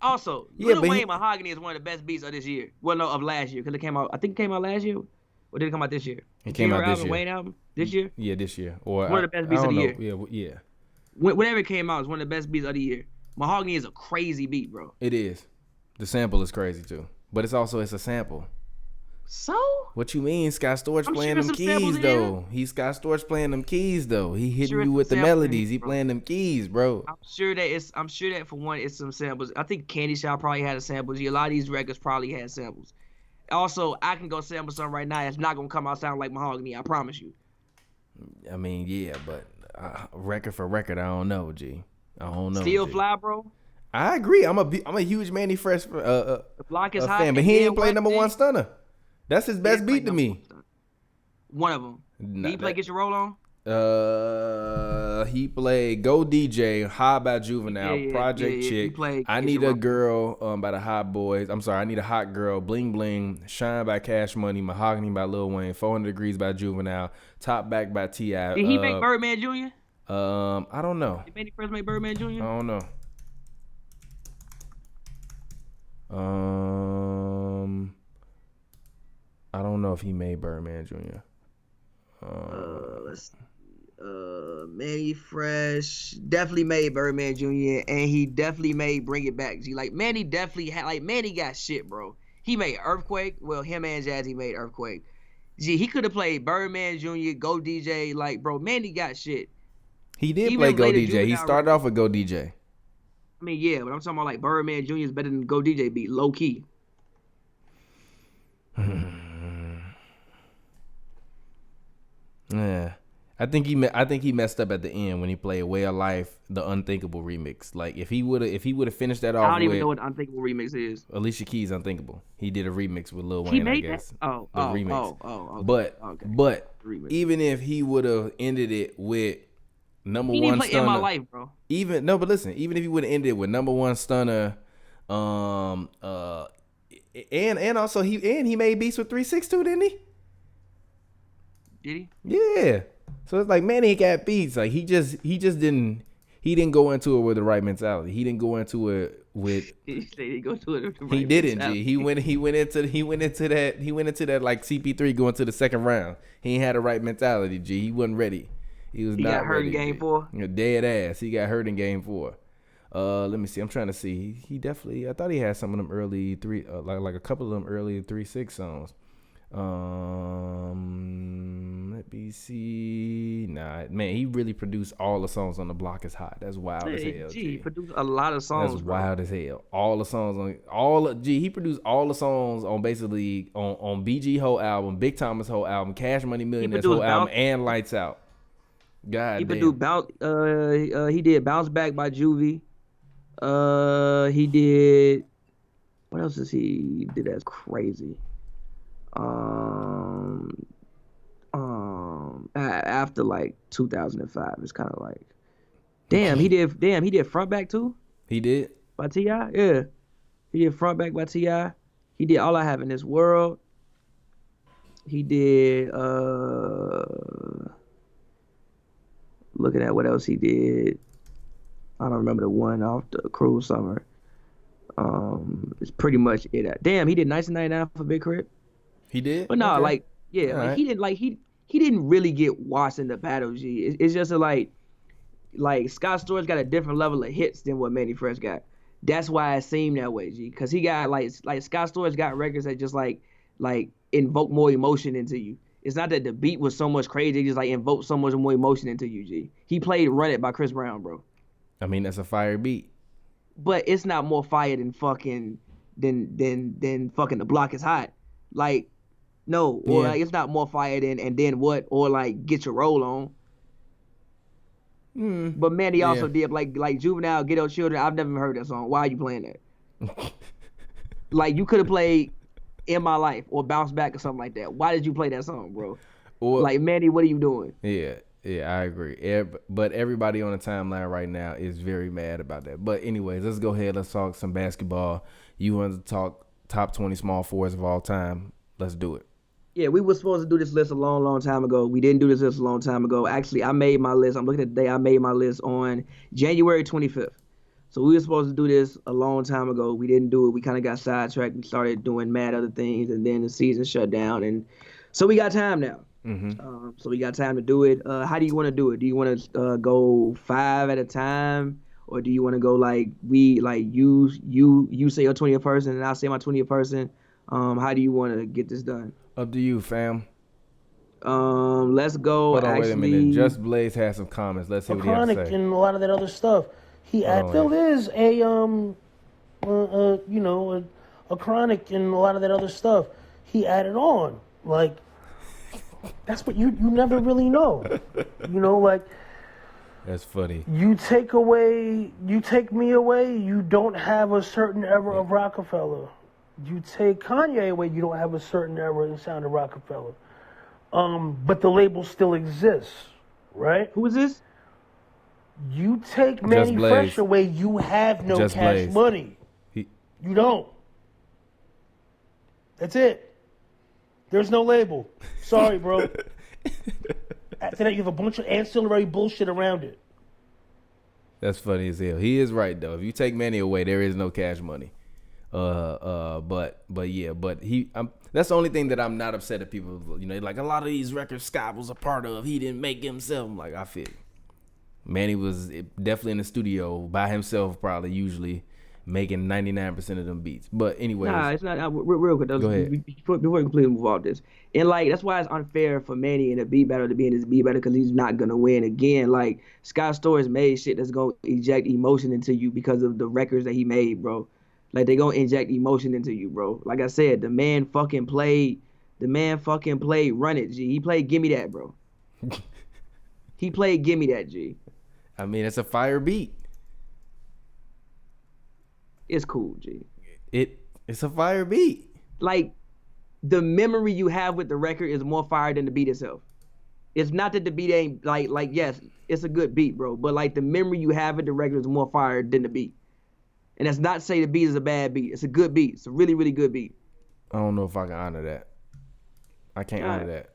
Also, Yeah, Lil but Wayne Mahogany is one of the best beats of this year. Well, no, of last year, because it came out. I think it came out last year. Or did it come out this year? it The came out January this album, year. Wayne album, this year. Yeah, this year. Or One of the best I beats of don't the know. year. Yeah. Whenever it came out, it's one of the best beats of the year. Mahogany is a crazy beat, bro. It is. The sample is crazy too, but it's a sample. So? What you mean? Scott Storch I'm playing sure them some samples keys in there. though. He's Scott Storch playing them keys though. He hitting Sure you it's with the some samples in melodies. here, He bro. playing them keys, bro. I'm sure that for one, it's some samples. I think Candy Shop probably had a sample. A lot of these records probably had samples. Also, I can go sample something right now. It's not gonna come out sound like Mahogany. I promise you. I mean, yeah, but record for record, I don't know, G. I don't know. Still G. fly, bro. I agree. I'm a huge Mannie Fresh The block is hot. fan, but and he then ain't played what, number G? one stunner. That's his best beat to me. One of them. Nah, Did he play Get Your Roll On? He played Go DJ, High by Juvenile, Project He Chick. played I Get Need Your a Roll. Girl by the Hot Boys. I'm sorry, I Need a Hot Girl, Bling Bling, Shine by Cash Money, Mahogany by Lil Wayne, 400 Degrees by Juvenile, Top Back by T.I. Did he make Birdman Jr.? I don't know. Did Mannie first make Birdman Jr.? I don't know. I don't know if he made Birdman Jr. Let's see. Mannie Fresh definitely made Birdman Jr. and he definitely made Bring It Back. G, like Mannie definitely had, like Mannie got shit, bro. He made Earthquake. Well, him and Jazzy made Earthquake. Gee, he could have played Birdman Jr., Go DJ. Like, bro, Mannie got shit. He did Even play Go later DJ. He Juvenile started off with Go DJ. I mean, yeah, but I'm talking about like Birdman Jr. is better than Go DJ beat, low key. Yeah, I think he messed up at the end when he played Way of Life, the Unthinkable remix. Like if he would have finished that off, I don't even with know what the Unthinkable remix is. Alicia Keys' Unthinkable. He did a remix with Lil Wayne. He made I guess. that? Oh, remix. okay. But Remix. even if he would have ended it with number He one didn't play stunner, In My Life, bro. even if he would have ended with number one stunner, and also he made beats with 362, didn't he? Did he? Yeah. So it's like Mannie got beats. Like he didn't go into it with the right mentality. He didn't go into it with. He Didn't. G. He went into that like CP3 going to the second round. He ain't had the right mentality. G. He wasn't ready. He was not got hurt ready. in game G. 4. Dead ass. He got hurt in game 4. Let me see. I'm trying to see. He definitely. I thought he had some of them early like a couple of them early 3-6 songs. Let me see. Nah, man, he really produced all the songs on The Block Is Hot. That's wild as hell. He produced a lot of songs. That's wild as hell. All the songs he produced all the songs on basically on BG whole album, Big Thomas whole album, Cash Money Millionaires whole album, and Lights Out. God damn. He did Bounce Back by Juvie. He did. What else does he did? That's crazy. After like 2005, it's kind of like, he did Front Back too. He did by T.I. Yeah, he did Front Back by T.I. He did All I Have in This World. He did looking at what else he did. I don't remember the one off the Cruel Summer. It's pretty much it. Damn, he did 1999 for Big Crip. He did? But no, okay. He didn't really get washed in the battle, G. It's just like Scott Storch got a different level of hits than what Mannie Fresh got. That's why it seemed that way, G. Cause he got like Scott Storch got records that just like invoke more emotion into you. It's not that the beat was so much crazy, it just like invoked so much more emotion into you, G. He played Run It by Chris Brown, bro. I mean, that's a fire beat. But it's not more fire than fucking The Block Is Hot. Like, no, or like it's not more fire than And Then What, or like Get Your Roll On. But Mannie also did like Juvenile, Ghetto Children. I've never heard that song. Why are you playing that? Like you could have played In My Life or Bounce Back or something like that. Why did you play that song, bro? Or, like Mannie, what are you doing? Yeah, I agree. But everybody on the timeline right now is very mad about that. But anyways, let's go ahead. Let's talk some basketball. You want to talk top 20 small forwards of all time? Let's do it. Yeah, we were supposed to do this list a long, long time ago. We didn't do this list a long time ago. Actually, I made my list. I'm looking at the day I made my list on January 25th. So we were supposed to do this a long time ago. We didn't do it. We kind of got sidetracked. We started doing mad other things, and then the season shut down. And so we got time now. So we got time to do it. How do you want to do it? Do you want to go 5 at a time, or do you want to go like you say your 20th person and I'll say my 20th person? How do you want to get this done? Up to you, fam. Let's go. Hold on, actually, wait a minute. Just Blaze has some comments. Let's see what he has Chronic to say. and a lot of that other stuff. There is a a Chronic and a lot of that other stuff. He added on, like, that's what you never really know. Like, that's funny. You take me away, you don't have a certain era of Rockefeller. You take Kanye away, you don't have a certain era in sound of Rockefeller. But the label still exists, right? Who is this? You take Mannie Fresh away, you have no Just cash Blaze. money. You don't. That's it. There's no label. Sorry, bro. After that, you have a bunch of ancillary bullshit around it. That's funny as hell. He is right though. If you take Mannie away, there is no cash money. But that's the only thing that I'm not upset at people. Like a lot of these records Scott was a part of. He didn't make himself. I'm like, I feel. Mannie was definitely in the studio by himself, probably usually making 99% of them beats. But anyway, nah, it's not. Real quick, go ahead. Before we completely move off this, and like that's why it's unfair for Mannie in a beat battle to be in his beat battle because he's not gonna win again. Like Scott Storch made shit that's gonna inject emotion into you because of the records that he made, bro. Like they gonna inject emotion into you, bro. Like I said, the man fucking played. Run It, G. He played Gimme That, bro. He played Gimme That, G. I mean, it's a fire beat. It's cool, G. It's a fire beat. Like, the memory you have with the record is more fire than the beat itself. It's not that the beat ain't, like yes, it's a good beat, bro. But, like, the memory you have with the record is more fire than the beat. And that's not to say the beat is a bad beat. It's a good beat. It's a really, really good beat. I don't know if I can honor that. I can't honor that.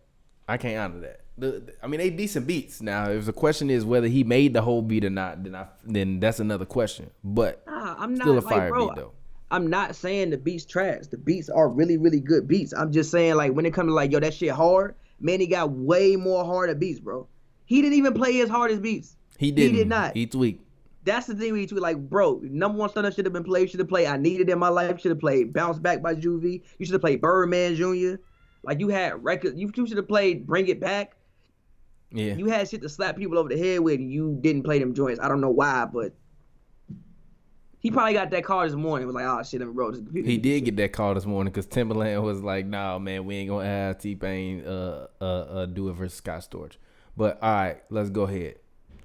I mean, they decent beats. Now, if the question is whether he made the whole beat or not, then that's another question. But I'm still not, a fire bro, beat, though. I'm not saying the beats trash. The beats are really, really good beats. I'm just saying, like, when it comes to, like, yo, that shit hard, Mannie got way more harder beats, bro. He didn't even play his hardest beats. He didn't. He did not. He tweaked. That's the thing when you tweet, like, bro, number one stunner should have been played. Should have played I Need It in My Life. Should have played Bounce Back by Juvie. You should have played Birdman Jr. Like, you had records. You should have played Bring It Back. Yeah. You had shit to slap people over the head with, and you didn't play them joints. I don't know why, but he probably got that call this morning. Was like, oh shit, let me roll this. He did get that call this morning because Timberland was like, nah, man, we ain't gonna have T-Pain do it versus Scott Storch. But all right, let's go ahead.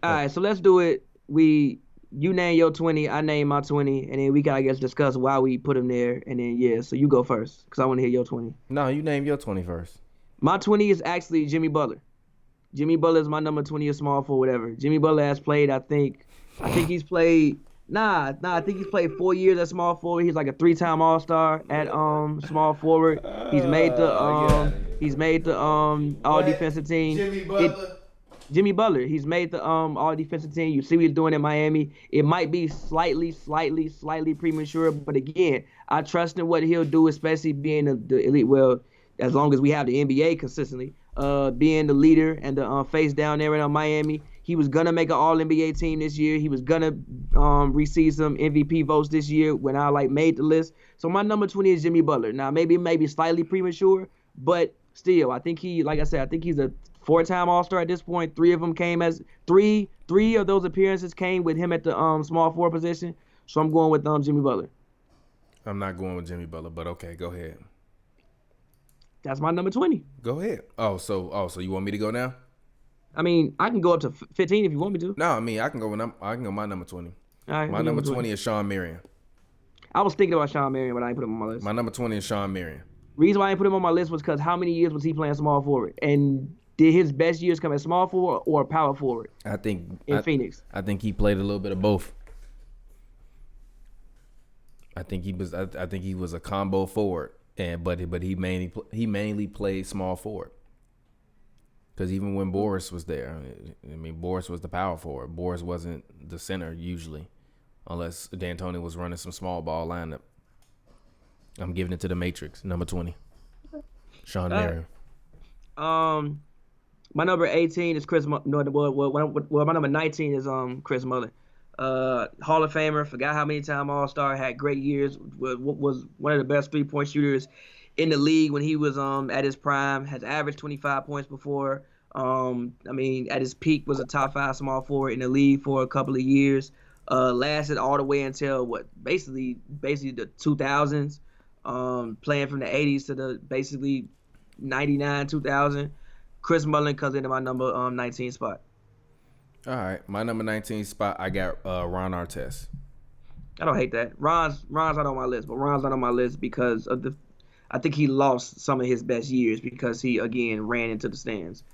All right, so let's do it. You name your 20, I name my 20, and then we can, I guess, discuss why we put them there. And then yeah, so you go first because I want to hear your 20. No, you name your 20 first. My 20 is actually Jimmy Butler. Jimmy Butler is my number 20 or small for whatever. Jimmy Butler has played, I think he's played, I think he's played 4 years at small forward. He's like a 3-time All-Star at small forward. He's made the all defensive team. Jimmy Butler, he's made the all defensive team. You see what he's doing in Miami. It might be slightly premature, but again, I trust in what he'll do, especially being the elite. Well, as long as we have the NBA consistently, being the leader and the face down there in Miami. He was gonna make an All NBA team this year. He was gonna receive some MVP votes this year when I made the list. So my number 20 is Jimmy Butler. Now maybe slightly premature, but still, I think he's a 4-time All-Star at this point. 3 of them came as three of those appearances came with him at the small forward position. So I'm going with Jimmy Butler. I'm not going with Jimmy Butler, but okay, go ahead. That's my number 20. Go ahead. So you want me to go now? I mean, I can go up to 15 if you want me to. No, I mean I can go my number 20. All right, my number 20 is Shawn Marion. I was thinking about Shawn Marion, but I didn't put him on my list. My number 20 is Shawn Marion. Reason why I didn't put him on my list was because how many years was he playing small forward? And did his best years come as small forward or power forward? I think in Phoenix. I think he played a little bit of both. I think he was a combo forward, but he mainly played small forward. Because even when Boris was there, I mean Boris was the power forward. Boris wasn't the center usually. unless D'Antoni was running some small ball lineup. I'm giving it to the Matrix, number 20. Shawn Marion. My number 18 is Chris. My number 19 is Chris Mullin. Hall of Famer, forgot how many time All-Star, had great years, was one of the best 3-point shooters in the league when he was at his prime, has averaged 25 points before. At his peak was a top 5 small forward in the league for a couple of years. Lasted all the way until basically the 2000s, playing from the 80s to the basically 99, 2000. Chris Mullin comes into my number 19 spot. All right, my number 19 spot, I got Ron Artest. I don't hate that. Ron's not on my list, but Ron's not on my list because of I think he lost some of his best years because he again ran into the stands.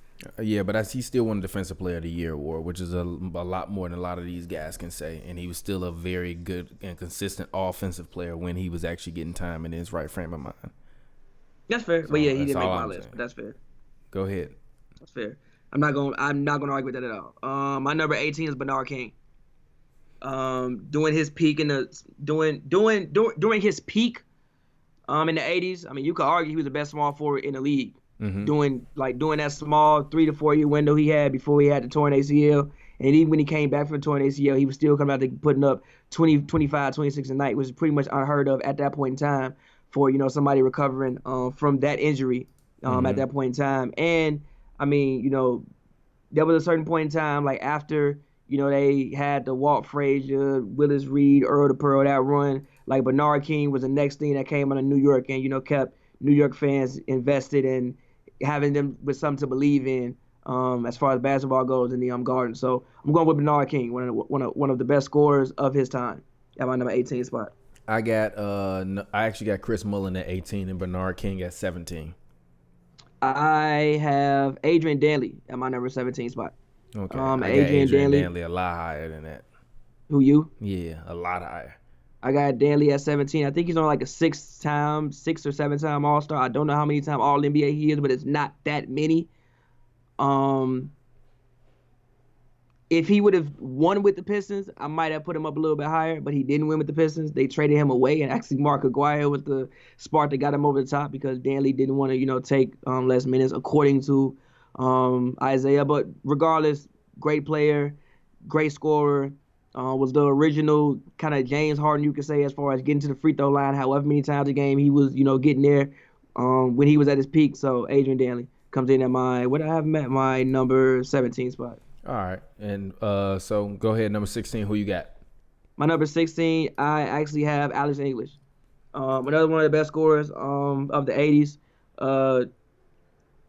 Yeah, but he still won the Defensive Player of the Year award, which is a lot more than a lot of these guys can say. And he was still a very good and consistent offensive player when he was actually getting time in his right frame of mind. That's fair, So but yeah, he didn't make my I'm list. saying. But that's fair. Go ahead. That's fair. I'm not gonna argue with that at all. My number 18 is Bernard King. During his peak during his peak in the 80s, I mean, you could argue he was the best small forward in the league. Mm-hmm. During that small 3 to 4 year window he had before he had the torn ACL, and even when he came back from the torn ACL, he was still coming out there putting up 20, 25, 26 a night, which is pretty much unheard of at that point in time for somebody recovering from that injury at that point in time. And I mean, there was a certain point in time, like after, they had the Walt Frazier, Willis Reed, Earl the Pearl, that run, like Bernard King was the next thing that came out of New York and, kept New York fans invested in having them with something to believe in as far as basketball goes in the Garden. So I'm going with Bernard King, one of the best scorers of his time, at my number 18 spot. I actually got Chris Mullin at 18 and Bernard King at 17. I have Adrian Danley at my number 17 spot. Okay. I got Adrian Danley a lot higher than that. Who, you? Yeah, a lot higher. I got Danley at 17. I think he's on like a 6 or 7 time All-Star. I don't know how many time All-NBA he is, but it's not that many. If he would have won with the Pistons, I might have put him up a little bit higher, but he didn't win with the Pistons. They traded him away, and actually Mark Aguirre was the spark that got him over the top because Danley didn't want to, take less minutes, according to Isaiah. But regardless, great player, great scorer, was the original kind of James Harden, you could say, as far as getting to the free throw line, however many times a game he was, getting there when he was at his peak. So Adrian Danley comes in at my number 17 spot. All right. And so go ahead, number 16, who you got? My number 16, I actually have Alex English. Another one of the best scorers of the 80s.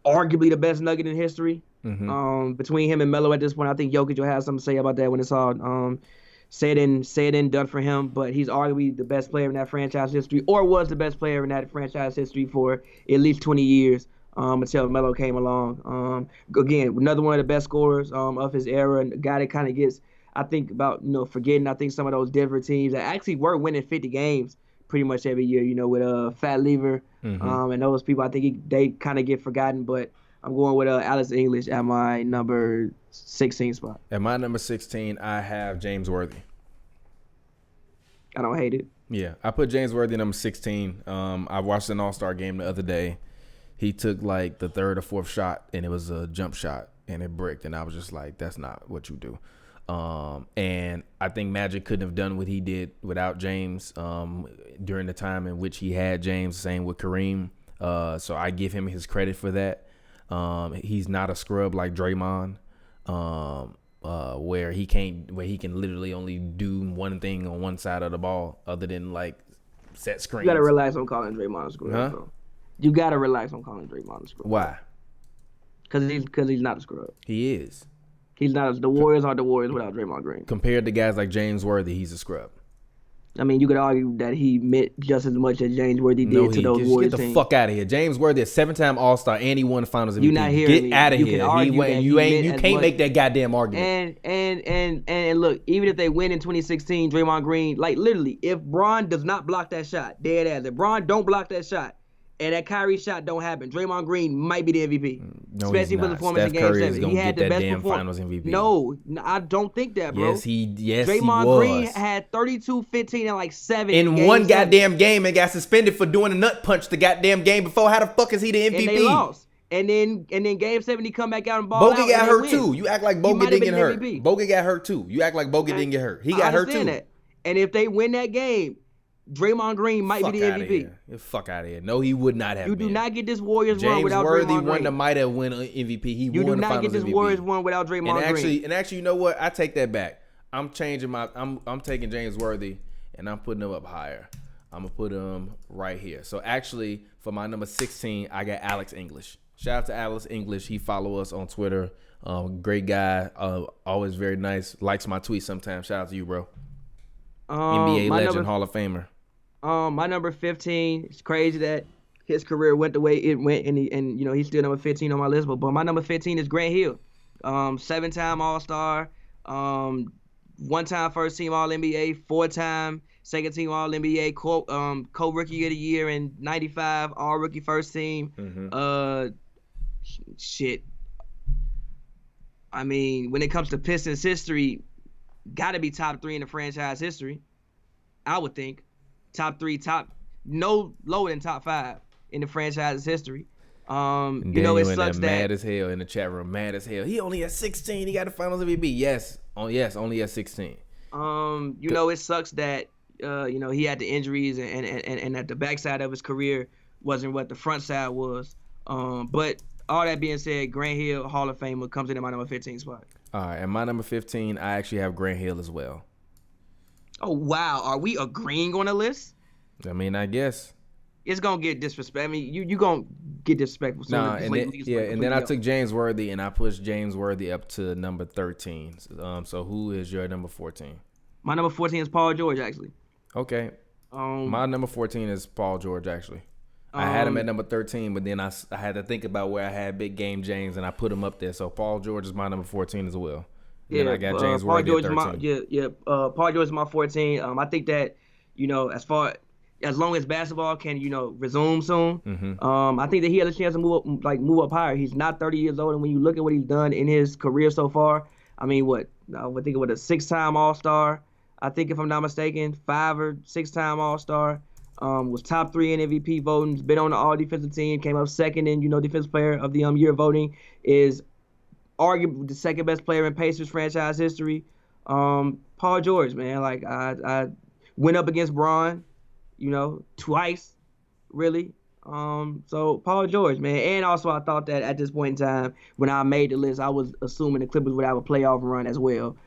Arguably the best Nugget in history. Mm-hmm. Between him and Melo at this point, I think Jokic will have something to say about that when it's all said and done for him. But he's arguably the best player in that franchise history, or was the best player in that franchise history for at least 20 years. Until Melo came along. Again, another one of the best scorers of his era, and a guy that kind of gets, I think, about forgetting. I think some of those Denver teams that actually were winning 50 games pretty much every year. With Fat Lever and those people, I think they kind of get forgotten. But I'm going with Alex English at my number 16 spot. At my number 16, I have James Worthy. I don't hate it. Yeah, I put James Worthy number 16. I watched an All-Star game the other day. He took like the third or fourth shot, and it was a jump shot, and it bricked. And I was just like, that's not what you do. And I think Magic couldn't have done what he did without James during the time in which he had James. Same with Kareem. So I give him his credit for that. He's not a scrub like Draymond, where he can literally only do one thing on one side of the ball other than like set screens. You gotta relax on calling Draymond a scrub. Bro. You gotta relax on calling Draymond a scrub. Why? Because he's not a scrub. He is. He's not. The Warriors are the Warriors without Draymond Green. Compared to guys like James Worthy, he's a scrub. I mean, you could argue that he meant just as much as James Worthy did to those Warriors Get the teams. fuck out of here. James Worthy, a 7-time All-Star, and he won the Finals MVP. You're not hearing me. Get out of You here. can argue that You can't make that goddamn argument. And look, even if they win in 2016, Draymond Green, like literally, if Bron does not block that shot, dead ass, if Bron don't block that shot, and that Kyrie shot don't happen, Draymond Green might be the MVP. No, especially he's for the not. performance Steph in Game Curry 7. is gonna He had get the that best damn performance. Finals MVP. No, I don't think that, bro. Yes, Draymond he was. Green had 32, 15, and like 7 in Game one 7. goddamn game and got suspended for doing a nut punch the goddamn game before. How the fuck is he the MVP? And they lost. And then Game 7, he come back out and ball out. Bogut got and hurt win. too. You act like He Bogut might have didn't been get the hurt. MVP. Bogut got hurt too. You act like Bogut didn't get hurt. He got hurt too. That. And if they win that game, Draymond Green might be the MVP. Get fuck out of here. No, he would not have. You do not get this Warriors run James without Worthy Draymond won the Green. might have won an MVP. He You won do the not Finals get this MVP. Warriors run without Draymond Green. And actually, you know what? I take that back. I'm changing my. I'm taking James Worthy and I'm putting him up higher. I'm gonna put him right here. So actually, for my number 16, I got Alex English. Shout out to Alex English. He follow us on Twitter. Great guy. Always very nice. Likes my tweets sometimes. Shout out to you, bro. NBA legend, Hall of Famer. My number 15. It's crazy that his career went the way it went, and he's still number 15 on my list. But my number 15 is Grant Hill. 7-time All-Star. 1-time first team All-NBA. 4-time second team All-NBA. Co-rookie of the year in '95. All-rookie first team. Mm-hmm. Shit. I mean, when it comes to Pistons history, gotta be top 3 in the franchise history. I would think. Top 3, no lower than top 5 in the franchise's history. It sucks that mad as hell in the chat room, mad as hell. He only has 16. He got the Finals MVP. Yes, only has 16. It sucks that he had the injuries and that the backside of his career wasn't what the front side was. But all that being said, Grant Hill, Hall of Famer, comes in at my number 15 spot. All right, and my number 15, I actually have Grant Hill as well. Oh, wow. Are we agreeing on a list? I mean, I guess. It's going to get disrespectful. I mean, you going to get disrespectful. Nah, and then I took James Worthy, and I pushed James Worthy up to number 13. So who is your number 14? My number 14 is Paul George, actually. Okay. My number 14 is Paul George, actually. I had him at number 13, but then I had to think about where I had Big Game James, and I put him up there. So Paul George is my number 14 as well. Then I got James Worthy at 13. Paul George is my 14. I think that, as long as basketball can, resume soon, I think that he has a chance to move up higher. He's not 30 years old, and when you look at what he's done in his career so far, I mean, a 6-time All-Star, I think if I'm not mistaken, 5 or 6-time All-Star, was top 3 in MVP voting, been on the All-Defensive team, came up second in, Defensive Player of the Year voting, is arguably the second best player in Pacers franchise history. Paul George, man, I went up against Bron, twice, really. So Paul George, man. And also I thought that at this point in time, when I made the list, I was assuming the Clippers would have a playoff run as well.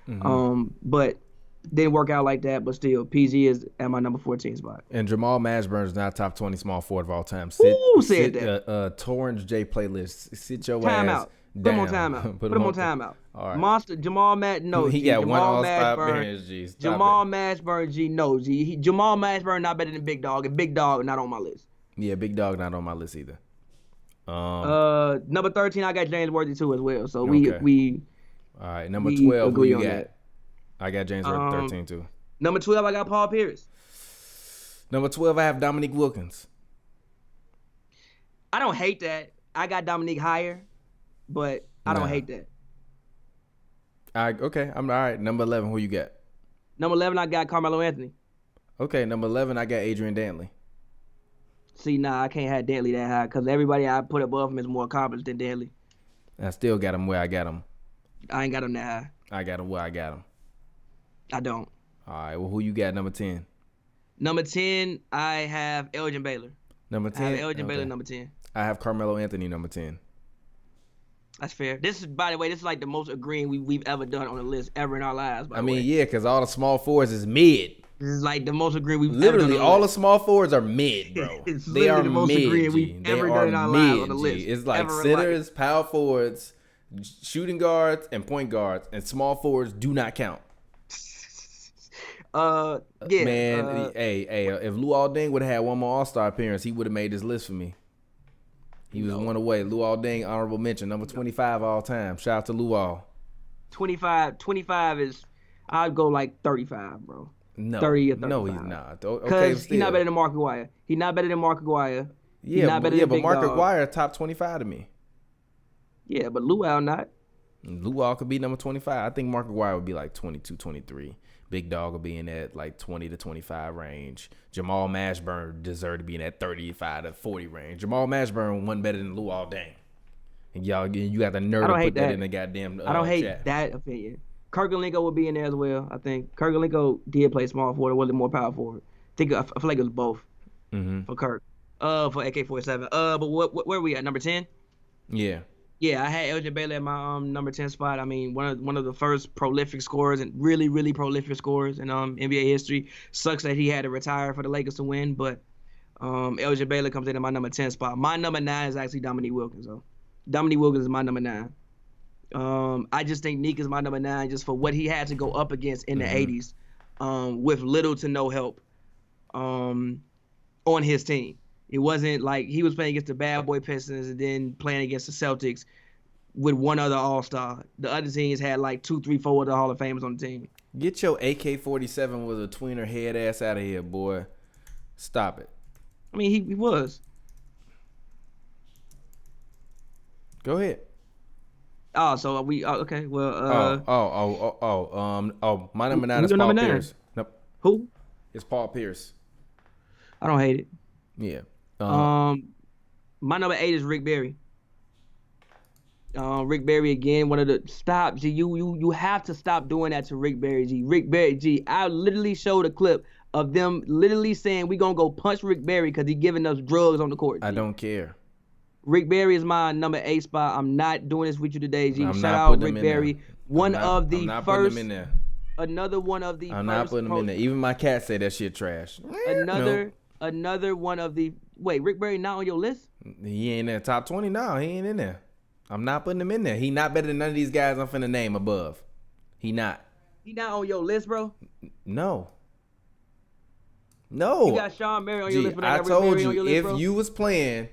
But didn't work out like that, but still, PG is at my number 14 spot. And Jamal Mashburn is not top 20 small forward of all time. Who said that? Torrance J playlist. Sit your time ass out. down. Put him on timeout. Put him on timeout. All right. Monster Jamal he got one All-Star appearance, G. Jamal Mashburn, G. No, G. Jamal Mashburn not better than Big Dog, and Big Dog not on my list. Yeah, Big Dog not on my list either. Number 13, I got James Worthy too as well. So we all right, number 12, who you got? That. I got James Worthy 13 too. Number 12, I got Paul Pierce. Number 12, I have Dominique Wilkins. I don't hate that. I got Dominique higher, but I don't hate that. Okay, I'm all right. Number 11, who you got? Number 11, I got Carmelo Anthony. Okay, number 11, I got Adrian Dantley. See, I can't have Dantley that high because everybody I put above him is more accomplished than Dantley. I still got him where I got him. I ain't got him that high. I got him where I got him. I don't. All right, well, who you got number 10? Number 10, I have Elgin Baylor. Number 10? I have Elgin Baylor number 10. I have Carmelo Anthony number 10. That's fair. This is, by the way, this is like the most agreeing we've ever done on a list ever in our lives. Yeah, because all the small forwards is mid. This is like the most agreeing we've literally ever done all the small forwards are mid, bro. They are the most mid. agreeing we've ever done in our lives on the list. It's like centers, power forwards, shooting guards, and point guards, and small forwards do not count. Yeah. Man, if Luol Deng would have had one more All-Star appearance, he would have made this list for me. He was one away. Luol Deng, honorable mention, number 25 all time. Shout out to Luol. 25 is, I'd go like 35, bro. No, 30 or 35. No, he's not. Because okay, he's not better than Mark Aguirre. He's not better than Mark Aguirre. He's not better than but Big Mark Dog. Aguirre top 25 to me. Yeah, but Luau not. Luau could be number 25. I think Mark Aguirre would be like 22, 23. Big Dog would be in that like 20 to 25 range. Jamal Mashburn deserved to be in that 35 to 40 range. Jamal Mashburn wasn't better than Luau Dang. And y'all, you got the nerve to put that in the goddamn I don't hate chat. that opinion. Kirkgalinko would be in there as well, I think. Kirkgalinko did play small forward, was it more power forward? I feel like it was both for Kirk. For AK-47. But where are we at? Number 10? Yeah. Yeah, I had Elgin Baylor at my number 10 spot. I mean, one of the first prolific scorers and really, really prolific scorers in NBA history. Sucks that he had to retire for the Lakers to win, but Elgin Baylor comes in at my number 10 spot. My number 9 is actually Dominique Wilkins, though. Dominique Wilkins is my number 9. I just think Nick is my number 9 just for what he had to go up against in the 80s with little to no help on his team. It wasn't like he was playing against the bad boy Pistons and then playing against the Celtics with one other All-Star. The other teams had like 2, 3, 4 other Hall of Famers on the team. Get your AK-47 with a tweener head ass out of here, boy. Stop it. I mean, he was. Go ahead. Oh, so we okay. Well, my number 9 is your Paul number 9? Pierce. Nope. Who? It's Paul Pierce. I don't hate it. Yeah. My number 8 is Rick Barry. Rick Barry again, one of the stop. G, you have to stop doing that to Rick Barry. G, Rick Barry. G, I literally showed a clip of them literally saying we gonna go punch Rick Barry because he giving us drugs on the court. G. I don't care. Rick Barry is my number 8 spot. I'm not doing this with you today, G. I'm Shout not out putting Rick him in Barry. there. One of the I'm not first. putting him in there. Another one of the. I'm first not putting him in there. Even my cat say that shit trash. Another one of the. Wait, Rick Barry not on your list? He ain't in the top 20. No, he ain't in there. I'm not putting him in there. He not better than none of these guys I'm finna name above. He not. He not on your list, bro? No. You got Shawn Marion on your list, but I Rick told Barry you, on your list, if bro? you was playing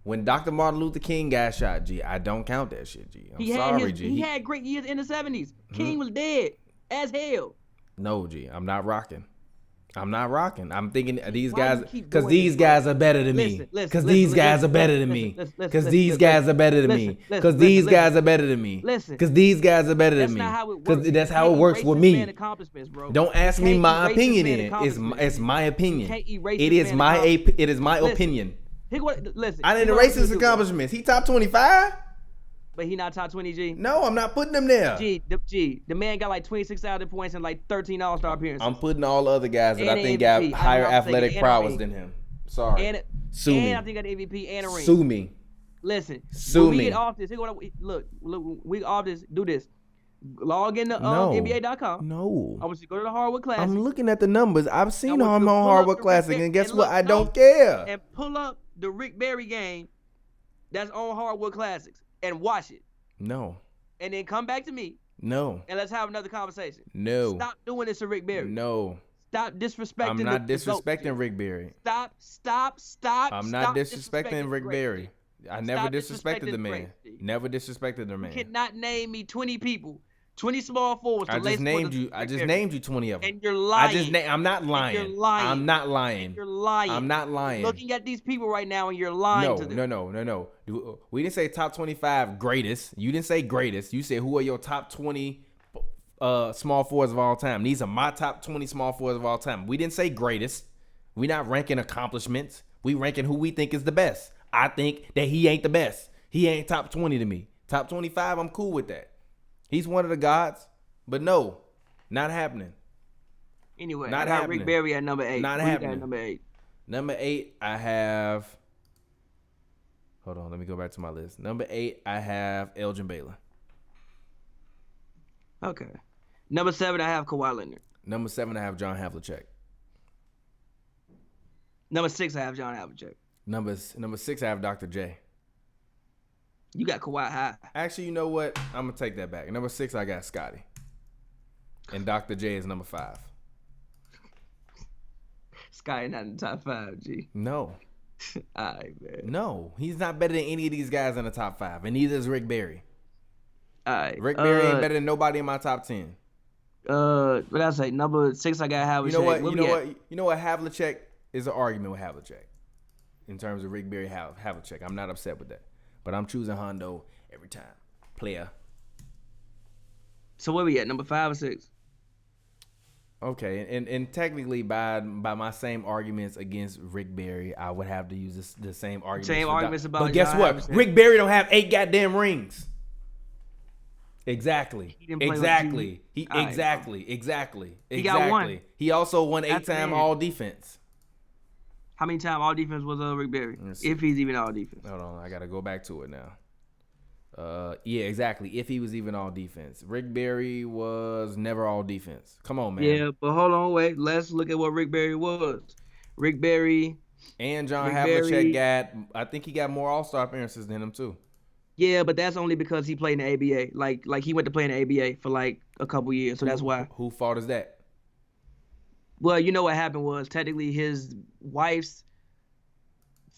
when Dr. Martin Luther King got shot, G, I don't count that shit, G. I'm sorry, G. He had great years in the 70s. King was dead as hell. No, G, I'm not rocking. I'm thinking these Why guys, you keep because doing these this, bro? guys are better than me. Listen, Because these guys are better than me. Because these guys are better than me. Because these guys are better than me. Because these guys are better than me. That's not how it works. Because that's You how it can't works erase with this me. man's accomplishments, bro. Don't ask me You my can't erase opinion. this man's It's accomplishments. my opinion. can't erase It this is man's my Listen. opinion. Listen. I didn't here's what erase I'm his gonna do, bro. accomplishments. He top 25. But he not top 20, G. No, I'm not putting him there. The man got like 26,000 points and like 13 All-Star appearances. I'm putting all the other guys that And I think MVP. got higher I'm athletic saying prowess and than him. Sorry. Sue me. And I think got the MVP and a ring. Sue me. Listen. Sue when we me. get off this, look, we off this. Do this. Log into No. NBA.com. No. I want you to go to the Hardwood Classic. I'm looking at the numbers. I've seen I want him you to on pull up Hardwood the Classic, Rick and guess and what? look, I don't no. care. And pull up the Rick Barry game that's on Hardwood Classics and watch it. No. And then come back to me No. and let's have another conversation. No. Stop doing this to Rick Barry. No. Stop disrespecting. I'm not the disrespecting GOAT. Rick Barry. Stop. I'm not disrespecting Rick the Barry. I never Stop disrespected disrespecting the the man. greats, G. Never disrespected the man. You cannot name me 20 people, 20 small forwards. I just named you 20 of them. And you're lying. I'm not lying. you're lying. I'm not lying. You're lying. I'm not lying. Looking at these people right now and you're lying to them. No. We didn't say top 25 greatest. You didn't say greatest. You said who are your top 20 small forwards of all time. These are my top 20 small forwards of all time. We didn't say greatest. We're not ranking accomplishments. We ranking who we think is the best. I think that he ain't the best. He ain't top 20 to me. Top 25, I'm cool with that. He's one of the gods. But no, not happening. Anyway, Not I got happening. Rick Barry at number 8. Not Who you got happening. at number 8? Number 8, I have... Hold on, let me go back to my list. Number 8, I have Elgin Baylor. Okay. Number 7, I have Kawhi Leonard. Number 7, I have John Havlicek. Number 6, I have John Havlicek. Number 6, I have Dr. J. You got Kawhi high. Actually, you know what? I'm going to take that back. Number 6, I got Scotty. And Dr. J is number 5. Sky not in the top 5, G. No. All right, man. No. He's not better than any of these guys in the top 5. And neither is Rick Barry. All right. Rick Barry ain't better than nobody in my top 10. What I say? Number 6, I got Havlicek. You know what? You know what? Havlicek is an argument with Havlicek. in terms of Rick Barry Havlicek. I'm not upset with that. But I'm choosing Hondo every time. Player. So where we at? Number 5 or 6? Okay, and technically by my same arguments against Rick Barry, I would have to use the same arguments. Same arguments about. But guess John what? Havlicek. Rick Barry don't have 8 goddamn rings. Exactly. Exactly. Exactly. He got one. He also won That's 8-time man. all defense. How many times all defense was Rick Barry? If he's even all defense. Hold on, I gotta go back to it now. Yeah, exactly. If he was even all defense, Rick Barry was never all defense. Come on, man. Yeah, but hold on, wait. Let's look at what Rick Barry was. Rick Barry and John Rick Havlicek Barry, I think he got more All-Star appearances than him too. Yeah, but that's only because he played in the ABA. Like he went to play in the ABA for like a couple years, so that's why. Who fault is that? Well, you know what happened was technically his wife's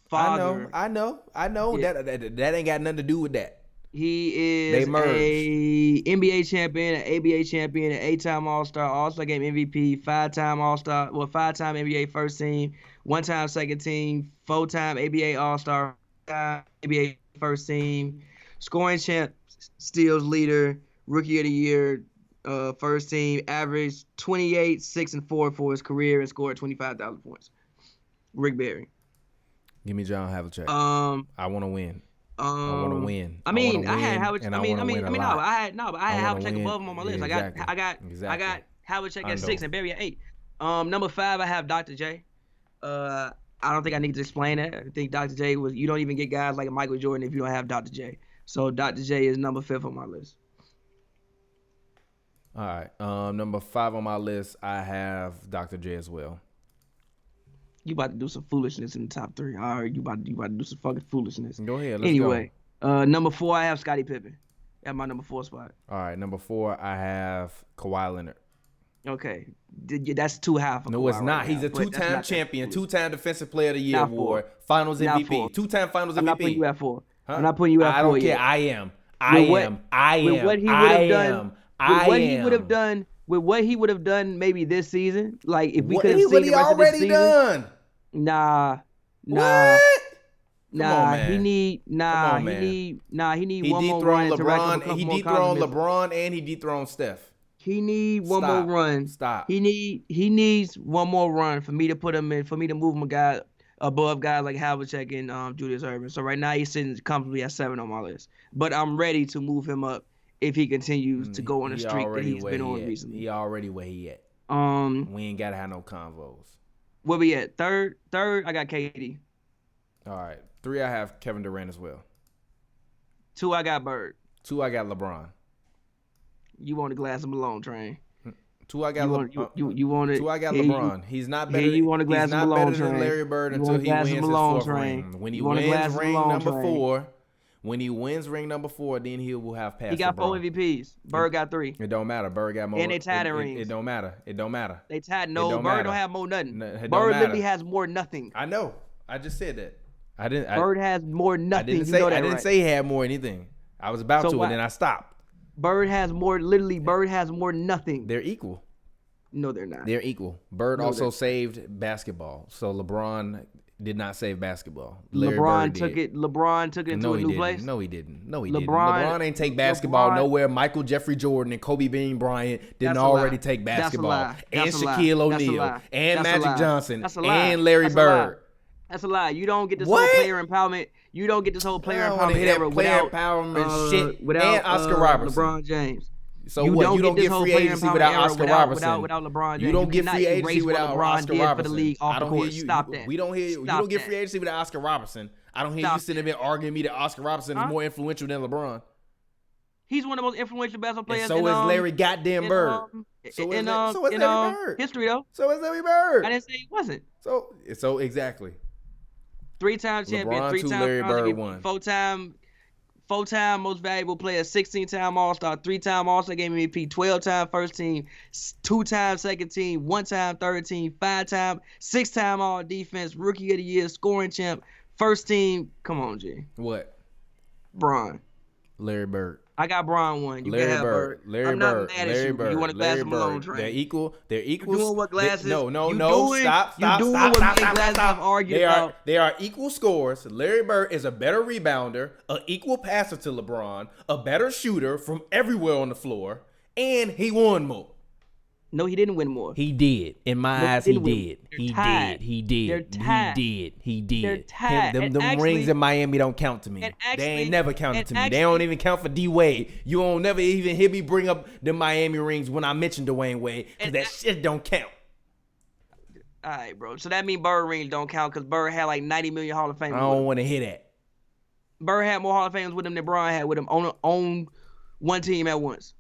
father. I know. Yeah. That ain't got nothing to do with that. He is a NBA champion, an ABA champion, an 8-time All-Star, All-Star Game MVP, 5-time All-Star, 5-time NBA first team, 1-time second team, 4-time ABA All-Star, 5-time ABA first team, scoring champ, steals leader, rookie of the year, first team, averaged 28, 6, and 4 for his career and scored 25,000 points. Rick Barry. Give me John Havlicek. I want to win. I want to win. I had Havlicek. I had Havlicek above him on my list. Exactly. I got Havlicek at 6 and Barry at 8. Number 5, I have Dr. J. I don't think I need to explain that. I think Dr. J was. You don't even get guys like Michael Jordan if you don't have Dr. J. So Dr. J is number 5 on my list. All right. Number 5 on my list, I have Dr. J as well. You about to do some foolishness in the top 3. I heard you about to do some fucking foolishness. Go ahead. Let's anyway, number 4, I have Scottie Pippen at my number 4 spot. All right. Number 4, I have Kawhi Leonard. Okay, that's too high for Kawhi. No, it's not. Right He's now, a 2-time champion, 2-time Defensive Player of the Year award, Finals MVP, 2-time Finals MVP. I'm not putting you at 4. Huh? I'm not putting you at 4 I don't care. yet. I am. With what he would have done maybe this season, like if we could have seen the rest of this season. Done. Nah. What? He need one more run to rack up a couple He more dethroned compliments. LeBron and he dethroned Steph. He need one more run. Stop. He needs one more run for me to put him in, for me to move him a guy above guys like Havlicek and Julius Erving. So right now he's sitting comfortably at 7 on my list. But I'm ready to move him up if he continues to go on a streak that he's been on recently. He already where he at. We ain't gotta have no convos. Where we at? Third, I got KD. All right. 3, I have Kevin Durant as well. 2, I got Bird. 2, I got LeBron. You want the glass of Malone train. 2, I got you want it. 2, I got LeBron. He's not better. You want a glass of Malone train. Than Larry Bird until he wins his 4th ring. When he wins ring number 4, then he will have passed. He got LeBron. 4 MVPs. Bird got 3. It don't matter. Bird got more. And they tied rings. It don't matter. They tied. No, Bird don't have more nothing. Bird literally has more nothing. I know. I just said that. Bird has more nothing. I didn't say he had more anything. I was about to, and then I stopped. Bird has more. Literally, Bird has more nothing. They're equal. No, they're not. They're equal. Bird also saved basketball. So LeBron did not save basketball. LeBron took it into a new place. No, he didn't. LeBron ain't take basketball nowhere. Michael Jeffrey Jordan and Kobe Bean Bryant didn't already take basketball. And Shaquille O'Neal and Magic Johnson and Larry Bird. That's a lie. You don't get this whole player empowerment. You don't get this whole player empowerment era without Oscar Robertson. LeBron James. So what? You don't get free agency without Oscar Robertson. Without LeBron James. You don't get free agency without Oscar Robertson. For the league off the court. Stop that. We don't hear you. You don't get free agency without Oscar Robertson. I don't hear you sitting there arguing me that Oscar Robertson is more influential than LeBron. He's one of the most influential basketball players. And so is Larry goddamn Bird. So is Larry Bird. History though. So is Larry Bird. I didn't say he wasn't. So exactly. 3-time champion, LeBron 3-time Larry Bird 1. 4-time most valuable player, 16-time All-Star, 3-time All-Star Game MVP, 12-time first team, 2-time second team, 1-time third team, 5-time, 6-time All Defense, Rookie of the Year, scoring champ, first team. Come on, G. What? Bron. Larry Bird. I got Bron one. You Larry can have Bird. Bird. Larry I'm not Bird. mad at Larry you. Bird. You want to glass him alone, train. They're equal. They're equal. You doing what glasses? No. You doing, Stop. you doing what me and Glasses have argued about. They are equal scores. Larry Bird is a better rebounder, an equal passer to LeBron, a better shooter from everywhere on the floor, and he won more. No, he didn't win more. He did. In my eyes, he did. He tied. did. He did. They're tied. He did. They're tied. Them And rings in Miami don't count to me. and They actually- ain't never counted to me. and They don't actually- even count for D Wade. You won't never even hear me bring up the Miami rings when I mention Dwayne Wade, because And that shit don't count. All right, bro. So that means Bird rings don't count because Bird had like 90 million Hall of Famers. I don't want to hear that. Bird had more Hall of Famers with him than Bron had with him on one team at once.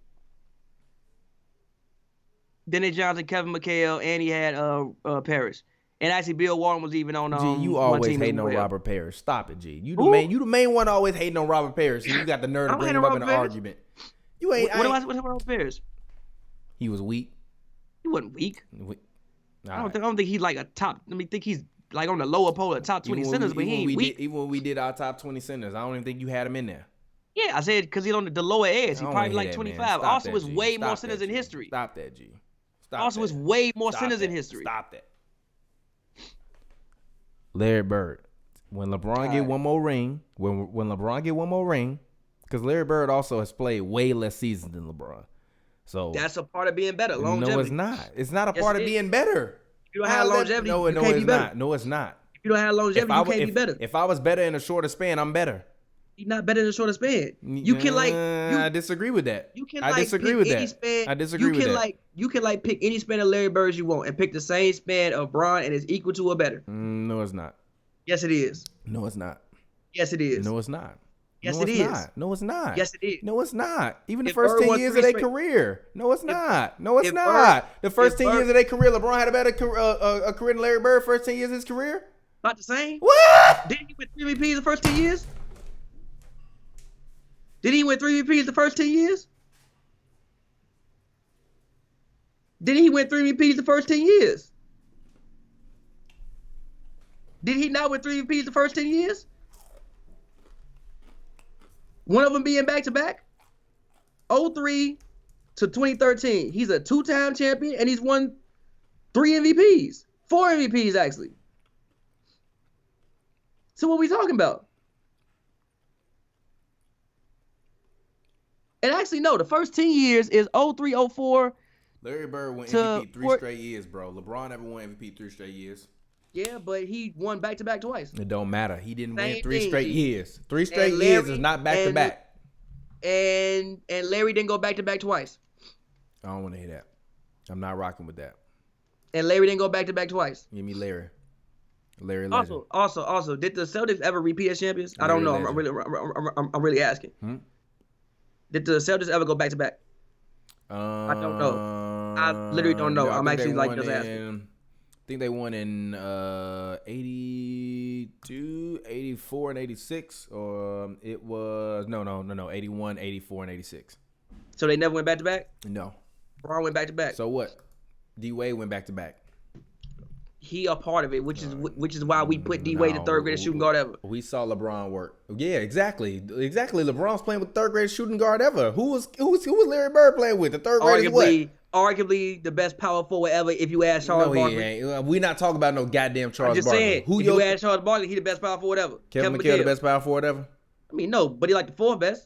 Dennis Johnson, Kevin McHale, and he had Parrish. And actually, Bill Walton was even on G, you one always team hating as on well. Robert Parrish. Stop it, G. You Who? the main one always hating on Robert Parrish, and you got the nerve to I'm bring hating him up on in an Robert Parrish. argument. You ain't. What about Parrish? He was weak. He wasn't weak. All I right. don't think he's like a top. Let me think he's like on the lower pole of top 20 centers, but he ain't weak. Even when we did our top 20 centers, I don't even think you had him in there. Yeah, I said because he's on the lower edge. He's I don't probably wanna like hear that, 25. man. Stop Also, that, was G. way Stop more that, centers in G. history. Stop that, G. Stop Also, that. was way more Stop centers in that. history. Stop that. Larry Bird. When LeBron get one more ring, when LeBron get one more ring, because Larry Bird also has played way less seasons than LeBron. So That's a part of being better. Longevity. no, it's not. It's not a Yes, part it of is. being better. If you don't have longevity, you can't it's be better. not. No, it's not. If you don't have longevity, you can't be better. If I was better in a shorter span, I'm better. You're not better than a shorter span. You can like I disagree with that. you can I like disagree pick with any that. span. I disagree you with can that. you can like pick any span of Larry Birds you want and pick the same span of Bron and it's equal to or better. No, it's not. Yes, it is. No, it's not. Yes, it is. No, it's not. Yes, no, it it's is. Not. No, it's not. Yes, it is. No, it's not. Even the If first Bird 10 won years three of their straight- career. No, it's not. No, it's if not. Bird- The first if 10 Bird- years of their career, LeBron had a better a career than Larry Bird first 10 years of his career? Not the same. What? Didn't he win 3 MVPs the first 10 years? Did he win 3 MVPs the first 10 years? Didn't he win 3 MVPs the first 10 years? Did he not win 3 MVPs the first 10 years? One of them being back-to-back? 03 to 2013. He's a 2-time champion, and he's won 3 MVPs. 4 MVPs, actually. So what are we talking about? And actually, no, the first 10 years is 03, 04. Larry Bird won To MVP 3 four- straight years, bro. LeBron never won MVP 3 straight years. Yeah, but he won back-to-back twice. It don't matter. He didn't win Same 3 thing, straight G. years. 3 straight And years Larry is not back to and- back. And Larry didn't go back-to-back twice. I don't want to hear that. I'm not rocking with that. And Larry didn't go back-to-back twice. Give me Larry. Larry Legend. Also, did the Celtics ever repeat as champions? I don't know. Larry I'm really asking. Did the Celtics ever go back-to-back? I don't know. I literally don't know. I'm actually like just asking. I think they won in 82, 84, and 86. Or it was, no, 81, 84, and 86. So they never went back-to-back? No. Bron went back-to-back. So what? D Wade went back to back. He a part of it, which is why we put D Wade the third greatest shooting guard ever. We saw LeBron work. Yeah, exactly. LeBron's playing with third greatest shooting guard ever. Who was Larry Bird playing with? The third greatest what? Arguably the best power forward ever. If you ask Charles Barkley, he ain't. We not talking about no goddamn Charles I'm just Barkley. saying. If you ask Charles Barkley, he the best power forward ever. Kevin McHale the best power forward ever? I mean, no, but he like the fourth best.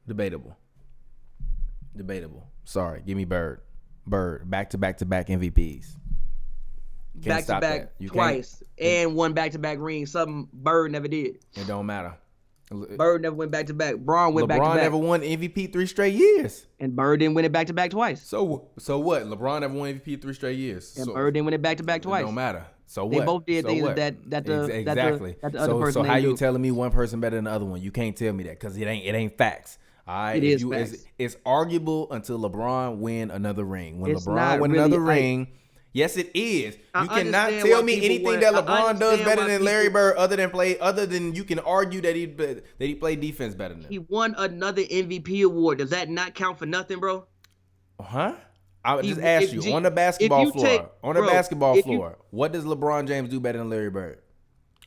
Debatable. Sorry, give me Bird. Back to back MVPs. Can't stop Back-to-back that. You twice. And one back-to-back ring. Something Bird never did. It don't matter. Bird never went back-to-back. Bron went back-to-back. LeBron never won MVP 3 straight years. And Bird didn't win it back-to-back twice. So what? LeBron never won MVP 3 straight years. And Bird didn't win it back-to-back twice. It don't matter. So what? They both did so things what? that the other person So how didn't you do. telling me one person better than the other one? You can't tell me that because it ain't facts. All right, It is facts. It's arguable until LeBron win another ring. When It's LeBron not win really, another like- ring, yes, it is. I You cannot understand tell why me people anything want- that I LeBron does understand better why than Larry people- Bird, other than you can argue that he played defense better than him. He won another MVP award. Does that not count for nothing, bro? Huh? I would just If- ask if you G- on the if basketball you floor. take- On the bro, basketball if you- floor, what does LeBron James do better than Larry Bird?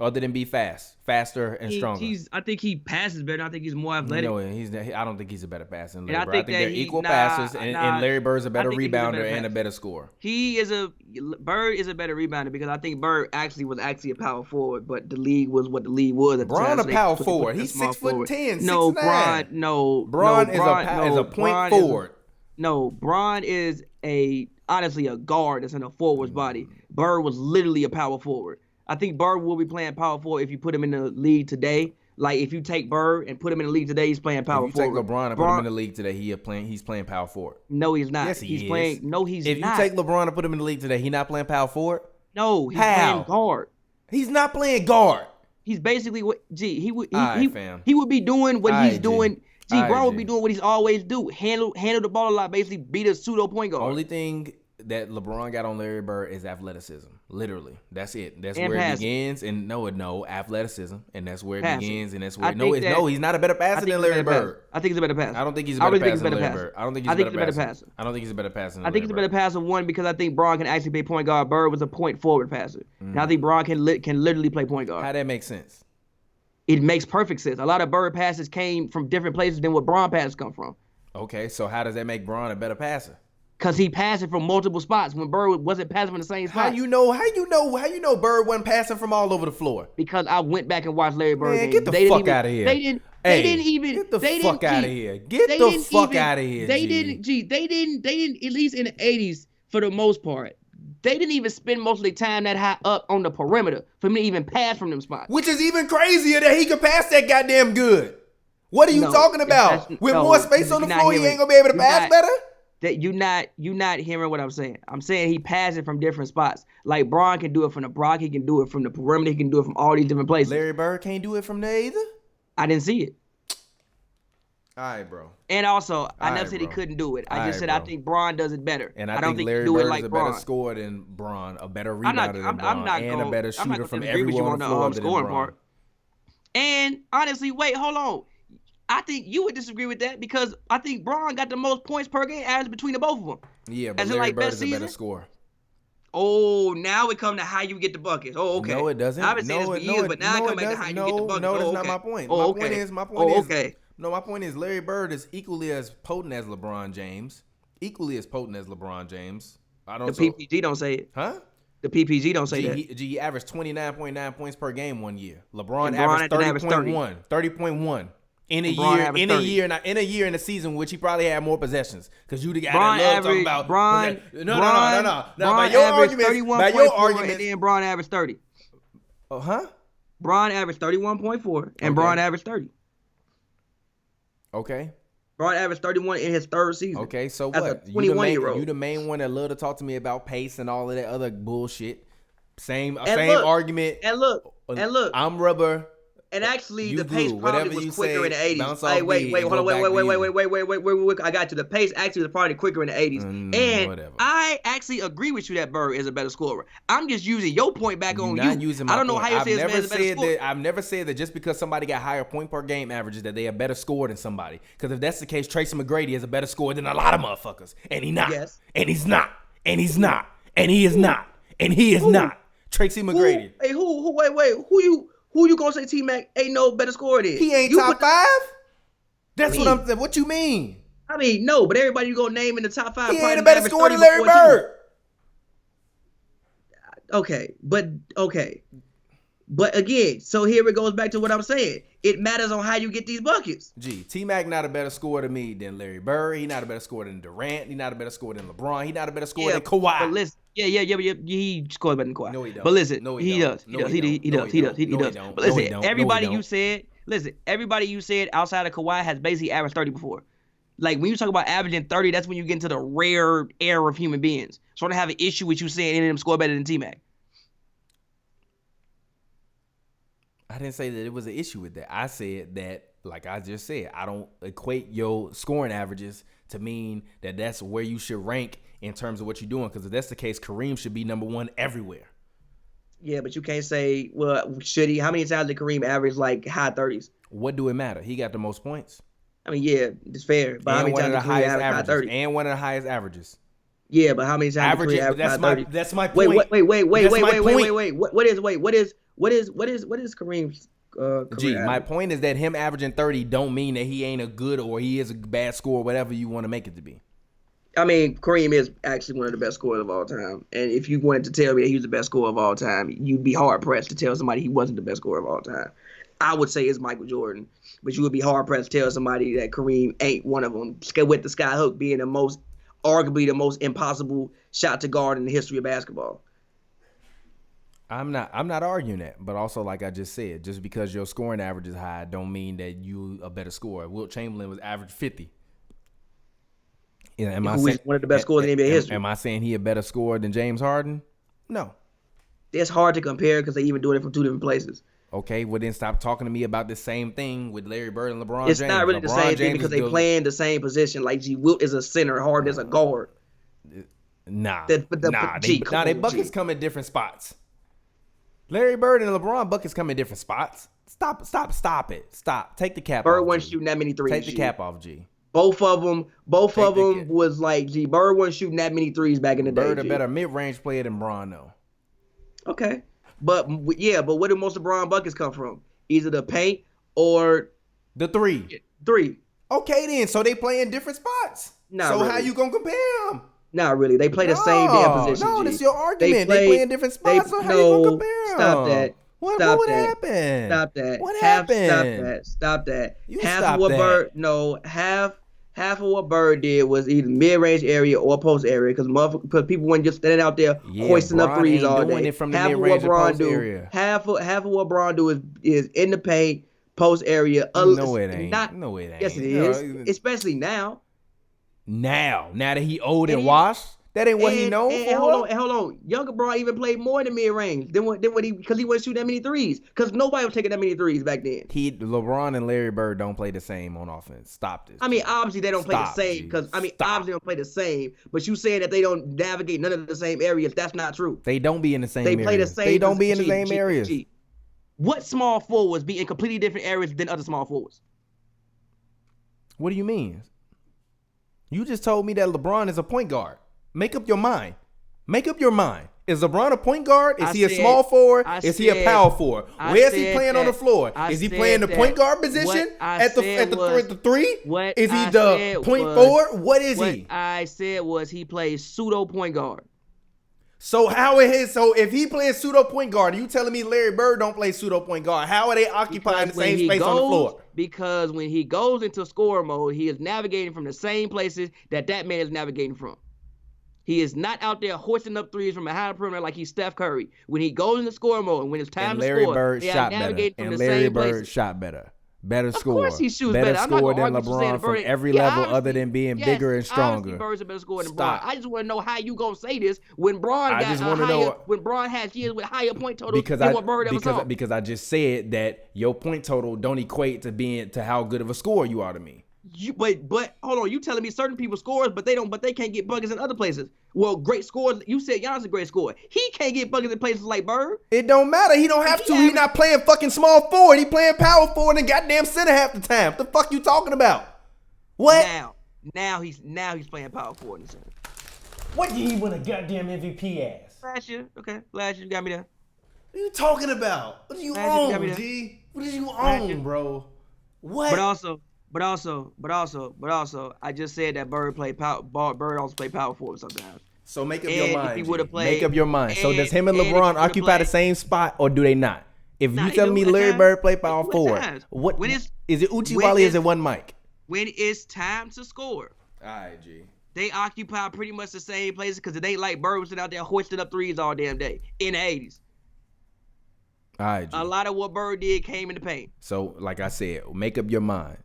Other than be faster and stronger. I think he passes better. I think he's more athletic. No, I don't think he's a better passer than Larry And I Bird. think I think that they're equal passers, and Larry Bird's a better rebounder and a better scorer. Bird is a better rebounder because I think Bird was a power forward, but the league was what the league was at the time. Bron a power forward. He's 6'10", No, 6'9". Bron is a point forward. Bron is honestly a guard that's in a forward's body. Bird was literally a power forward. I think Bird will be playing power forward if you put him in the league today. Like if you take Bird and put him in the league today, he's playing power forward. If you take LeBron and put him in the league today, he's playing power forward. No, he's not. Yes, he's playing. No, he's not. If you take LeBron and put him in the league today, he's not playing power forward. No, he's playing guard. He's not playing guard. He's basically what he would fam. he would be doing what he's doing. Bron would G. be doing what he's always do. Handle the ball a lot, basically beat a pseudo point guard. Only thing that LeBron got on Larry Bird is athleticism. Literally. That's it. That's and where passing. it begins. And no, athleticism. And that's where it Passing. begins. And that's where he's not a better passer than Larry Bird. I think he's a better passer. I don't think he's a better passer than Larry Bird. I don't think he's a better passer. I don't think he's a better passer than I think he's a better passer, one, because I think Bron can actually play point guard. Bird was a point forward passer. And I think Bron can literally play point guard. How that make sense? It makes perfect sense. A lot of Bird passes came from different places than what Bron passes come from. Okay, so how does that make Bron a better passer? Because he passed it from multiple spots when Bird wasn't passing from the same spot. How you know Bird wasn't passing from all over the floor? Because I went back and watched Larry Bird games. Get the fuck out of here. Get the fuck out of here. Get the fuck out of here. They didn't, at least in the 80s, for the most part, they didn't even spend most of their time that high up on the perimeter for me to even pass from them spots. Which is even crazier that he could pass that goddamn good. What are you talking about? With more space on the floor, he ain't gonna be able to pass better? That you're not hearing what I'm saying. I'm saying he passes it from different spots. Like Bron can do it from the block, he can do it from the perimeter, he can do it from all these different places. Larry Bird can't do it from there either? I didn't see it. All right, bro. And also, I never said he couldn't do it. I just said I think Bron does it better. And I don't think think Larry he do Bird it like is a Bron. better scorer than Bron, a better rebounder than Bron, and a better shooter from agree with you everywhere on on the floor than scoring Bron. part. And honestly, wait, hold on. I think you would disagree with that because I think Bron got the most points per game average between the both of them. Yeah, but As in, Larry like, Bird best is a better season? scorer. Oh, now it come to how you get the buckets. Oh, okay. No, it doesn't. I've been saying this for years, but now it come back to how you get the buckets. No, that's okay. not my point. Oh, My point is Larry Bird is equally as potent as LeBron James. I don't. The PPG don't say it. Huh? The PPG don't say that. He averaged 29.9 points per game one year. LeBron averaged 30.1. 30.1. In a year in a season which he probably had more possessions because you the guy that loves talking about No. By your argument, and then Bron averaged 30. Bron averaged 31.4 and Bron averaged 30. Okay. Bron averaged 31 in his third season. Okay, so That's what? a 21-year-old. You the main one that love to talk to me about pace and all of that other bullshit. Same argument. And look. I'm rubber. And actually, the glue. pace probably was quicker in the 80s. Hey, wait, hold on, wait. I got you. The pace actually was probably quicker in the 80s. And whatever. I actually agree with you that Bird is a better scorer. I'm just using your point back on you. I don't know how you say this man is a better scorer. I've never said that just because somebody got higher point per game averages that they are better scorer than somebody. Because if that's the case, Tracy McGrady is a better scorer than a lot of motherfuckers. And he's not. Yes. And he's not. And he's not. And he is not. And he is not. Tracy McGrady. Hey, who you gonna say T-Mac ain't no better scorer than? He ain't top five? That's what I'm saying. What you mean? I mean, no, but everybody you gonna name in the top five. He ain't a better scorer than Larry Bird. Okay. But again, so here it goes back to what I'm saying. It matters on how you get these buckets. T-Mac not a better scorer to me than Larry Bird. He not a better scorer than Durant. He not a better scorer than LeBron. He not a better scorer than Kawhi. But listen, he scores better than Kawhi. No, he don't. But listen, No, he does. He does. But listen, everybody you said outside of Kawhi has basically averaged 30 before. Like when you talk about averaging 30, that's when you get into the rare era of human beings. So I don't have an issue with you saying any of them score better than T-Mac. I didn't say that it was an issue with that. I said that, like I just said, I don't equate your scoring averages to mean that that's where you should rank in terms of what you're doing. Because if that's the case, Kareem should be number one everywhere. Yeah, but you can't say, well, should he? How many times did Kareem average like high 30s? What do it matter? He got the most points. I mean, yeah, it's fair. But how many times did Kareem average high 30? And one of the highest averages. Yeah, but how many times did Kareem average high 30? That's my point. Wait. What is What is Kareem's career My average? point is that him averaging 30 don't mean that he ain't a good or he is a bad scorer, whatever you want to make it to be. I mean, Kareem is actually one of the best scorers of all time. And if you wanted to tell me that he was the best scorer of all time, you'd be hard pressed to tell somebody he wasn't the best scorer of all time. I would say it's Michael Jordan, but you would be hard pressed to tell somebody that Kareem ain't one of them. With the skyhook being arguably the most impossible shot to guard in the history of basketball. I'm not arguing that, but also like I just said, just because your scoring average is high, don't mean that you a better scorer. Wilt Chamberlain was average 50. Who is one of the best scorers in NBA history. Am I saying he a better scorer than James Harden? No. It's hard to compare because they even doing it from two different places. Okay, well then stop talking to me about the same thing with Larry Bird and LeBron It's James. not really the LeBron same thing James because is they still- play in the same position. Like Wilt is a center, Harden is a guard. Nah, They buckets come in different spots. Larry Bird and LeBron buckets come in different spots. Stop it. Stop. Take the cap Bird off. wasn't G. shooting that many threes. Take the cap off, G. Both of them the- was like, Bird wasn't shooting that many threes back in the day. Bird a G. better mid-range player than Bron, though. Okay. But where do most of Bron buckets come from? Either the paint or The three. three. Okay, then. So they play in different spots. Not so how really. you gonna compare them? Not really. They play the same damn position. No, G. that's your argument. They play in different spots. So how you gonna compare them? Stop that. What happened? Stop that. What Stop happened? that. Stop that. You half stop of what that. Bird half of what Bird did was either mid-range area or post area because people weren't just standing out there hoisting up Bron threes ain't all doing day. it from the half of mid-range what or Bron post do, area. half of what Bron do is in the paint, post area. No, it ain't. No, it ain't. Yes, it No, is. Especially now. Now that he old and washed, that ain't what he known for. Hold on. Younger Bron even played more in the mid range than what he because he wasn't shooting that many threes. Because nobody was taking that many threes back then. LeBron and Larry Bird don't play the same on offense. Stop this. I mean, obviously they don't play the Stop, same G. because obviously Stop. they don't play the same. But you saying that they don't navigate none of the same areas, that's not true. They don't be in the same They areas. play the same. They don't be in the G, same G, areas. G. What small forwards be in completely different areas than other small forwards? What do you mean? You just told me that LeBron is a point guard. Make up your mind. Make up your mind. Is LeBron a point guard? Is he a small forward? Is he a power forward? Where's he playing on the floor? Is he playing the point guard position at the three? Is he the point forward? What is he? What I said was he plays pseudo point guard. So if he plays pseudo point guard, you telling me Larry Bird don't play pseudo point guard? How are they occupying the same space on the floor? Because when he goes into scorer mode, he is navigating from the same places that man is navigating from. He is not out there hoisting up threes from behind the perimeter like he's Steph Curry. When he goes into scorer mode and when it's time to score, Bird they are shot better. navigating from And the Larry same Bird places. shot better. Better score. Of course he shoots better better. I'm not score gonna than argue with you saying LeBron from Bird- every Yeah, level obviously, other than being yes, bigger and obviously stronger. Bird's a better scorer than Stop. Bron. I just want to know how you gonna say this when Bron I got just a wanna higher, know- when Bron has years with higher point totals than what Bird ever saw. Because I just said that your point total don't equate to how good of a scorer you are to me. But hold on, you telling me certain people scores, but they can't get buckets in other places. Well, great scores. You said Giannis is a great scorer. He can't get buckets in places like Bird. It don't matter. He don't have to. He not playing fucking small forward. He playing power forward and goddamn center half the time. What the fuck you talking about? What? Now he's playing power forward in the center. What did he win a goddamn MVP as? Last year, you got me there. What are you talking about? What do you Last year you got me own, there. G? What did you Last year. own, bro? What? But also, I just said that Bird also played power forward sometimes. So make up And your if mind. he G. would've played- Make up your mind. So does him and and if he LeBron would've occupy the played- same spot or do they not? If Nah, you they telling do me at Larry times. Bird play They power do at forward, times. what When is it's- it Uchi when Wale? Is it's- it one mic? When it's time to score, All right, G. they occupy pretty much the same places because it ain't like Bird was sitting out there hoisting up threes all damn day in the 80s. All right, G. A lot of what Bird did came in the paint. So, like I said, make up your mind.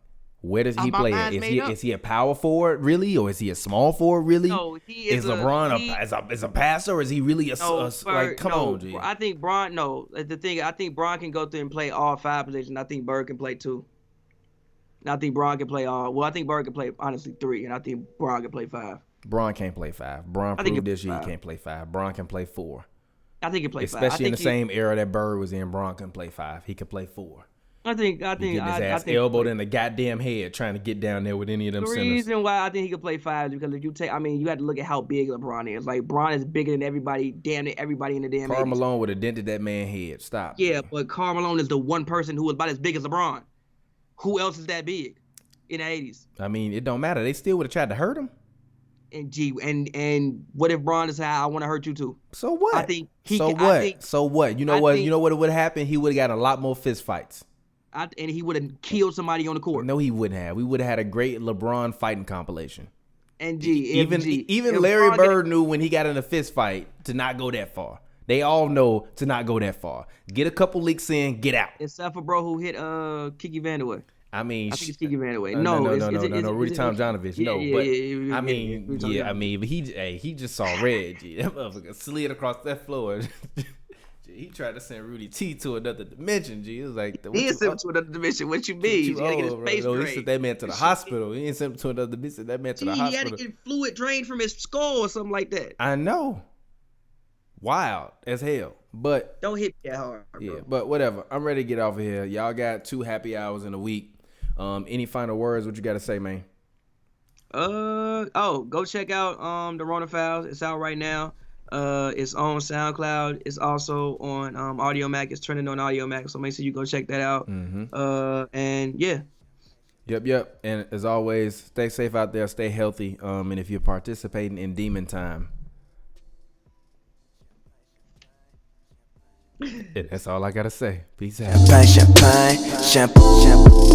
Where does he My play? mind's made up. Is he a power forward really, or is he a small forward really? No, he is LeBron as a passer, or is he really a No, like? Come on, G. I think Bron. No, the thing. I think Bron can go through and play all five positions. I think Bird can play two. And I think Bron can play all. Well, I think Bird can play honestly three, and I think Bron can play five. Bron can't play five. Bron I think proved he this year he five. can't play five. Bron can play four. I think he can play five. Especially in the same era that Bird was in, Bron couldn't play five. He could play four. I think Getting his ass elbowed in the goddamn head trying to get down there with any of them the centers. reason why I think he could play 5 is because if you take, I mean, you have to look at how big LeBron is. Like, Bron is bigger than everybody, damn near everybody in the damn Karl 80s. Malone would have dented that man's head. Stop. Yeah, man. but Karl Malone is the one person who was about as big as LeBron. Who else is that big in the 80s? I mean, it don't matter. They still would have tried to hurt him. And what if Bron decided, I want to hurt you too? So what? I think he. So can, what? I think, So what? You know I what? think- You know what would have happened? He would have got a lot more fist fights. and he would have killed somebody on the court. No, he wouldn't have. We would have had a great LeBron fighting compilation. And Even if Larry Bron Bird knew when he got in a fist fight to not go that far. They all know to not go that far. Get a couple leaks in, get out. except for bro who hit Kiki Vandeweghe. I mean, I think it's Kiki Vandeweghe. no, No, Rudy Tomjanovich. No, yeah, but yeah, I mean, Rudy yeah, Tomjanovich. I mean, but he just saw red. G. That motherfucker slid across that floor. He tried to send Rudy T to another dimension. G, it was like He is sent to another dimension. What you mean? You gotta get his face no, he drained. sent that man to the hospital. He ain't sent him to another dimension. That man to the He had hospital. to get fluid drained from his skull or something like that. I know. Wild as hell. But Don't hit me that hard, bro. yeah, but whatever. I'm ready to get off of here. Y'all got 2 happy hours in a week. Any final words? What you got to say, man? Go check out the Rona Files. It's out right now. It's on SoundCloud. It's also on Audio Mac. It's trending on Audio Mac. So make sure you go check that out. And yeah. Yep. And as always, stay safe out there. Stay healthy. And if you're participating in Demon Time, that's all I gotta say. Peace out. Champagne, champagne, shampoo.